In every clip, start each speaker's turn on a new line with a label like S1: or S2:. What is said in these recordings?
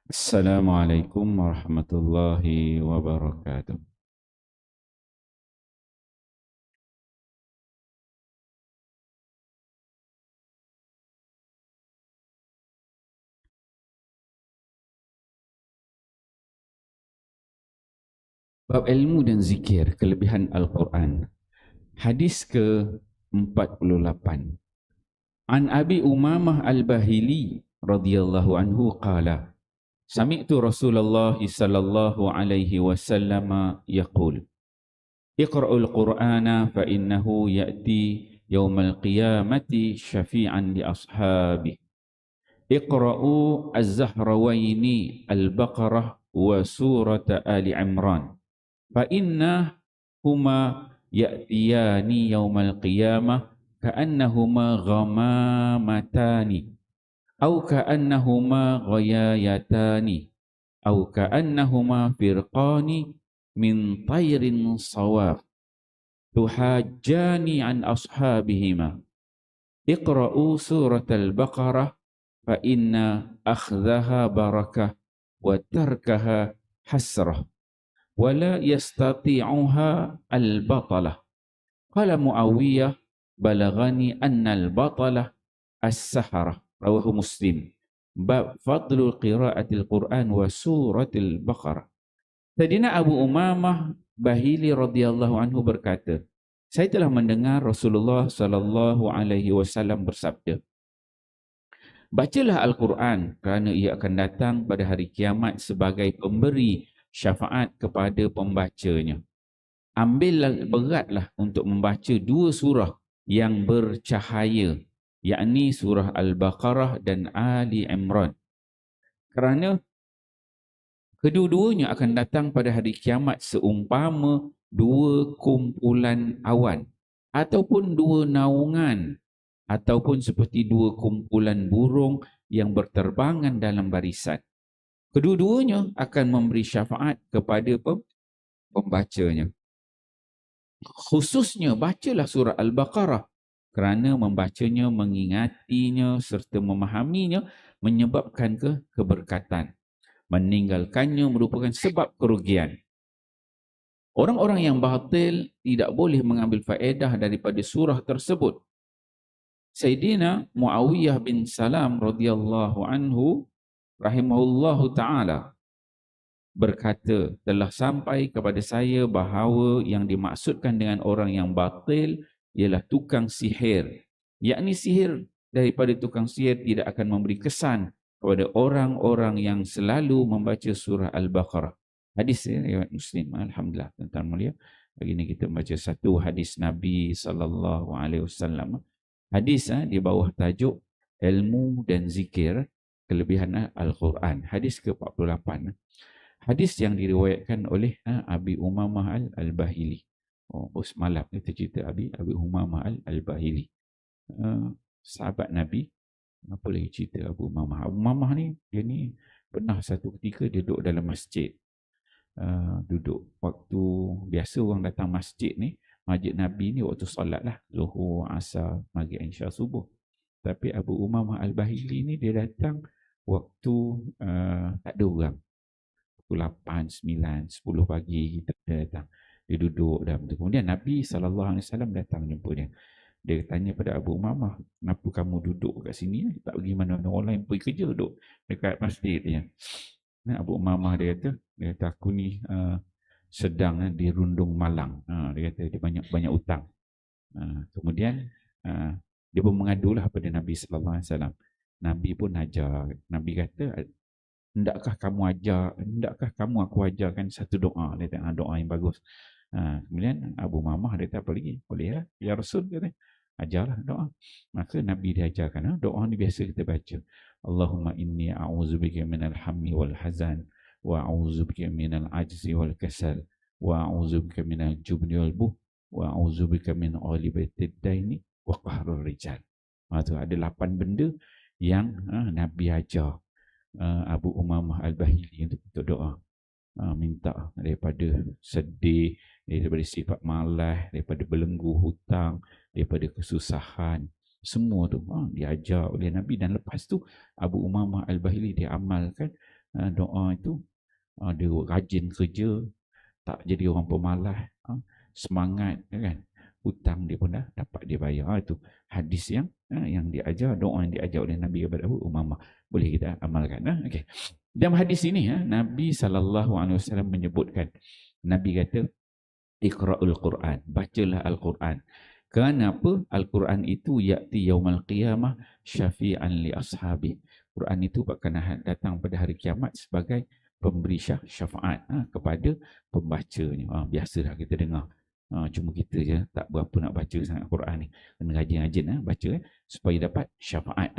S1: Assalamualaikum warahmatullahi wabarakatuh. Bab ilmu dan zikir, kelebihan Al-Quran. Hadis ke-48. An Abi Umamah Al-Bahili radhiyallahu anhu qala, Sami'tu Rasulullah sallallahu alaihi wasallam yaqul, Iqra'ul Qur'ana fa innahu ya'ti yawmal qiyamati syafi'an li ashabihi. Iqra'u az-Zahrawaini al-Baqarah wa surat Ali Imran. Fa inna huma ya'tiyani yawmal qiyamah ka'annahuma ghamamatani aw ka'annahuma ghayayatani aw ka'annahuma firqani min tayrin sawaf tuhajjani an ashabihima. Iqra'u surat al-Baqarah fa inna akhdaha barakah wa tarkaha hasrah wa la yastati'uha al-batalah. Qala Muawiyah, balagani anna al-batalah as-saharah. Rawahu Muslim. Bab fadlul qiraatil Quran wa suratil Baqarah. Sayyidina Abu Umamah Bahili radhiyallahu anhu berkata, saya telah mendengar Rasulullah sallallahu alaihi wasallam bersabda, bacalah Al-Quran kerana ia akan datang pada hari kiamat sebagai pemberi syafaat kepada pembacanya. Ambillah beratlah untuk membaca dua surah yang bercahaya, yakni surah Al-Baqarah dan Ali Imran. Kerana kedua-duanya akan datang pada hari kiamat seumpama dua kumpulan awan ataupun dua naungan ataupun seperti dua kumpulan burung yang berterbangan dalam barisan. Kedua-duanya akan memberi syafaat kepada pembacanya. Khususnya bacalah surah Al-Baqarah kerana membacanya, mengingatinya serta memahaminya menyebabkan keberkatan. Meninggalkannya merupakan sebab kerugian. Orang-orang yang batil tidak boleh mengambil faedah daripada surah tersebut. Sayyidina Muawiyah bin Salam radhiyallahu anhu rahimahullahu ta'ala berkata, telah sampai kepada saya bahawa yang dimaksudkan dengan orang yang batil ialah tukang sihir. Yakni sihir daripada tukang sihir tidak akan memberi kesan kepada orang-orang yang selalu membaca surah Al-Baqarah. Hadis riwayat Muslim. Alhamdulillah, tuan-tuan mulia. Hari ini kita baca satu hadis Nabi sallallahu alaihi wasallam. Hadis di bawah tajuk ilmu dan zikir, kelebihan Al-Quran. Hadis ke-48. Hadis yang diriwayatkan oleh Abi Umamah Al-Bahili. Semalam kita cerita Abi Umamah Al-Bahili. Sahabat Nabi. Apa lagi cerita Abu Umamah? Abu Umamah ni, dia ni pernah satu ketika dia duduk dalam masjid. Duduk waktu biasa orang datang masjid ni, masjid Nabi ni waktu solat lah, Zuhur, Asar, Maghrib, Isya, Subuh. Tapi Abu Umamah Al-Bahili ni dia datang waktu tak ada orang. Pukul 8, 9, 10 pagi kita datang. Dia duduk dalam tu. Kemudian Nabi SAW datang jumpa dia. Dia tanya pada Abu Umamah, kenapa kamu duduk kat sini? Tak pergi mana-mana, orang lain pergi kerja duduk dekat masjid dia. Abu Umamah dia kata aku ni sedang dirundung malang. Dia kata dia banyak utang. Kemudian dia pun mengadulah pada Nabi SAW. Nabi pun ajar. Nabi kata, Hendakkah kamu aku ajarkan satu doa? Dia kata, doa yang bagus. Kemudian Abu Mamah dia kata, apa lagi? Boleh lah. Ya Rasul, kata, ajarlah doa. Maka Nabi dia ajarkan, doa ni biasa kita baca. Allahumma inni a'udzubika minal hammi wal hazan, wa a'udzubika minal ajzi wal kasal, wa a'udzubika minal jubni wal buh, wa a'udzubika min ghalibatid daini wa qahrur rijal. Itu ada 8 benda yang Nabi ajar Abu Umamah Al-Bahili untuk doa. Minta daripada sedih, daripada sifat malas, daripada belenggu hutang, daripada kesusahan. Semua tu diajar oleh Nabi, dan lepas tu Abu Umamah Al-Bahili dia amalkan doa itu dia rajin kerja, tak jadi orang pemalas, semangat kan, hutang dia pun dah dapat dia bayar. Itu hadis yang diajar, doa yang diajar oleh Nabi kepada Abu Umamah, boleh kita amalkan. Okey, dalam hadis ini Nabi SAW menyebutkan, Nabi kata Iqra'ul Quran, bacalah Al-Quran. Kenapa? Al-Quran itu ya'ti yaumal qiyamah syafi'an li ashabi. Quran itu akan datang pada hari kiamat sebagai pemberi syafaat kepada pembacanya. Biasalah kita dengar. Cuma kita je tak berapa nak baca sangat Quran ni. Kena rajin-rajin baca supaya dapat syafaat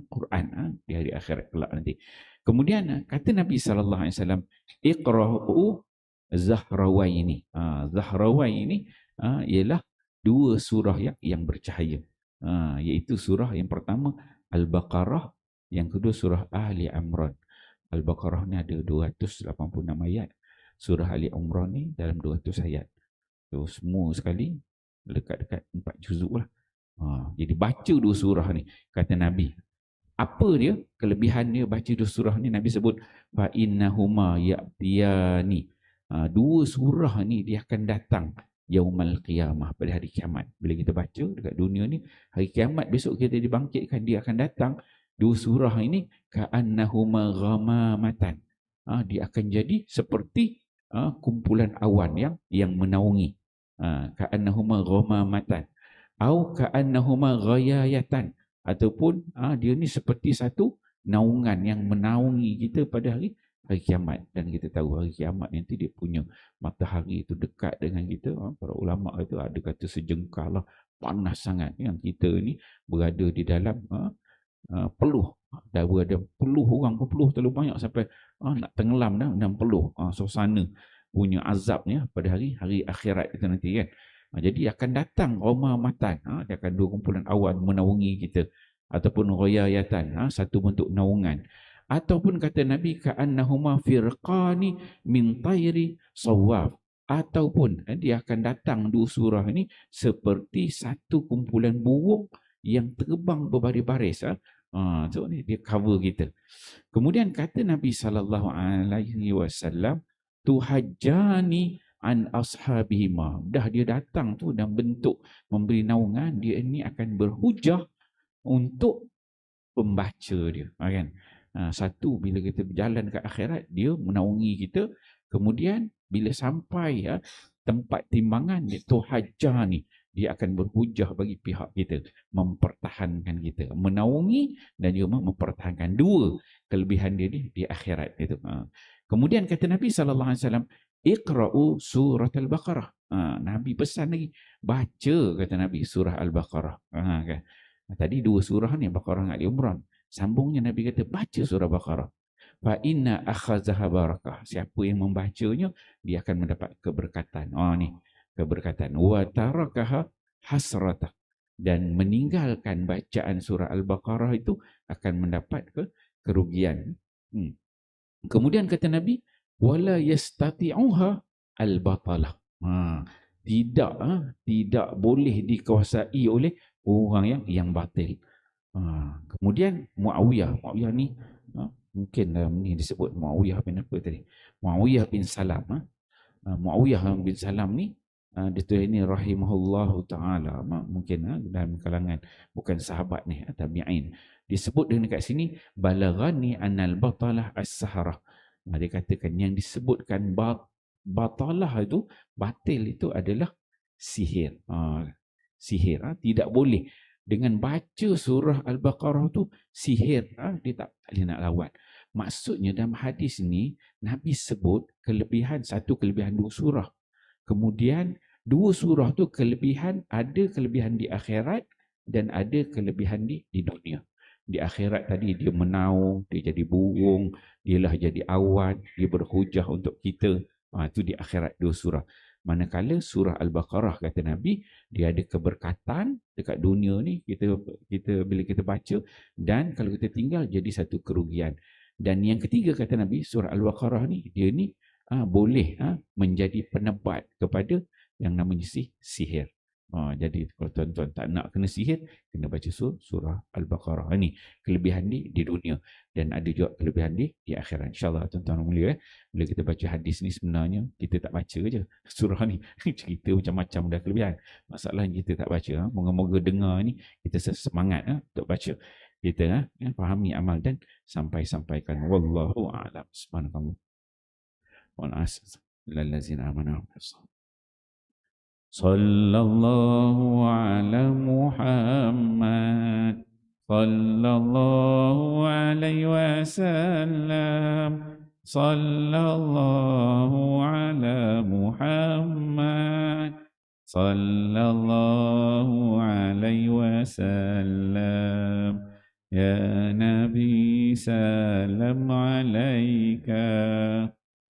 S1: Quran di hari akhirat kelak nanti. Kemudian kata Nabi SAW, Iqra'u Zahrawaini. Zahrawaini ialah dua surah yang bercahaya. Iaitu surah yang pertama Al-Baqarah, yang kedua surah Ali Imran. Al-Baqarah ni ada 286 ayat. Surah Ali Imran ni dalam 200 ayat. So, semua sekali dekat-dekat 4 juzuk lah. Jadi baca dua surah ni, kata Nabi. Apa dia? Kelebihan dia baca dua surah ni, Nabi sebut fa innahuma ya'tiyani. Dua surah ni dia akan datang yaumal qiyamah, pada hari kiamat. Bila kita baca dekat dunia ni, hari kiamat besok kita dibangkitkan, dia akan datang. Dua surah ini ka'annahuma ghamamatan. Dia akan jadi seperti kumpulan awan yang menaungi. Ka'annahuma ghamamatan au ka'annahuma ghayayatan, ataupun dia ni seperti satu naungan yang menaungi kita pada hari kiamat. Dan kita tahu hari kiamat nanti dia punya matahari itu dekat dengan kita. Para ulama itu ada kata sejengkal lah, panas sangat. Yang kita ni berada di dalam peluh. Dah berada peluh orang pun, peluh terlalu banyak sampai nak tenggelam dah dalam peluh. Suasana punya azabnya pada hari akhirat itu nanti kan. Jadi akan datang ghamamatan, dia akan dua kumpulan awan menaungi kita, ataupun ghayayatan, satu bentuk naungan, ataupun kata Nabi ka'annahuma firqani min tayri sawaf, ataupun dia akan datang dua surah ini seperti satu kumpulan burung yang terbang berbaris-baris. So ni dia cover kita. Kemudian kata Nabi SAW, tuhajjani an ashabihima. Dah dia datang tu dalam bentuk memberi naungan, dia ini akan berhujah untuk pembaca dia, kan? Satu, bila kita berjalan ke akhirat, dia menaungi kita. Kemudian bila sampai tempat timbangan, dia tuhajjah ni, dia akan berhujah bagi pihak kita, mempertahankan kita, menaungi dan juga mempertahankan. Dua kelebihan dia ni di akhirat itu. Kemudian kata Nabi SAW, Iqra'u surat Al-Baqarah. Nabi pesan lagi, baca, kata Nabi, surah Al-Baqarah. Kan? Tadi dua surah ni, Baqarah dengan Ali Imran. Sambungnya Nabi kata, baca surah Baqarah. Fa inna akhazaha barakah. Siapa yang membacanya, dia akan mendapat keberkatan. Ni, keberkatan. Wa tarakaha hasratah. Dan meninggalkan bacaan surah Al-Baqarah itu akan mendapat kerugian. Kemudian kata Nabi, wala yastati'uha al-batalah. Tidak boleh dikuasai oleh orang yang batil. Kemudian Muawiyah ni mungkin ni disebut Muawiyah bin apa tadi? Muawiyah bin Salam. Muawiyah bin Salam ni dia ini rahimahullahu taala, mungkin dalam kalangan bukan sahabat ni, tabi'in. Disebut dengan kat sini balaghani anal batalah as-sahrah. Dia katakan yang disebutkan batalah itu, batil itu adalah sihir. Sihir. Tidak boleh. Dengan baca surah Al-Baqarah tu sihir, dia tak boleh nak lawan. Maksudnya dalam hadis ni, Nabi sebut satu kelebihan dua surah. Kemudian dua surah tu ada kelebihan di akhirat dan ada kelebihan di dunia. Di akhirat tadi dia menaung, dia jadi burung, dialah jadi awan, dia berhujah untuk kita. Itu di akhirat dua surah. Manakala surah Al-Baqarah, kata Nabi, dia ada keberkatan dekat dunia ni, kita bila kita baca, dan kalau kita tinggal jadi satu kerugian. Dan yang ketiga, kata Nabi, surah Al-Baqarah ni, dia ni boleh menjadi penebat kepada yang namanya sihir. Jadi kalau tuan-tuan tak nak kena sihir, kena baca surah Al-Baqarah. Ini kelebihan di dunia. Dan ada juga kelebihan di akhirat. InsyaAllah tuan-tuan mulia. Bila kita baca hadis ni sebenarnya, kita tak baca je surah ni. Cerita macam-macam dah kelebihan. Masalahnya kita tak baca. Moga-moga dengar ni, kita semangat untuk baca. Kita fahami amal dan sampaikan. Wallahu a'lam. Subhanakallah. Wal'asas. Lallazina amanu. صلى الله على محمد صلى الله عليه وسلم صلى الله على محمد صلى الله عليه وسلم يا نبي سلام عليك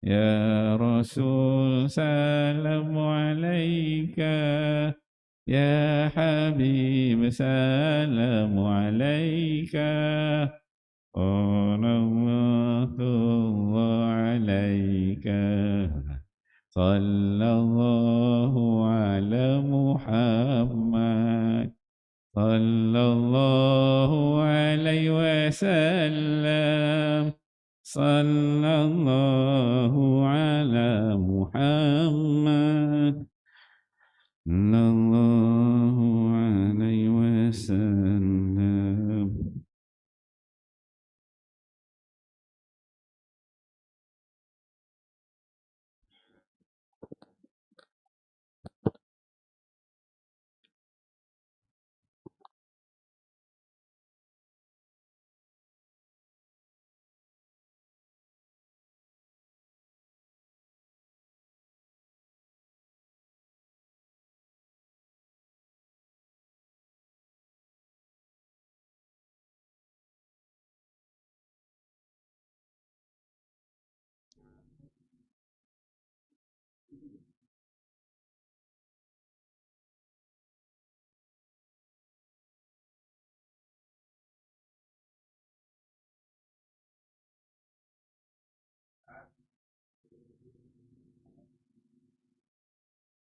S1: يا رسول سلام عليك يا حبيب سلام عليك ورحمة الله عليك صلى الله على محمد صلى الله عليه وسلم صلى الله على محمد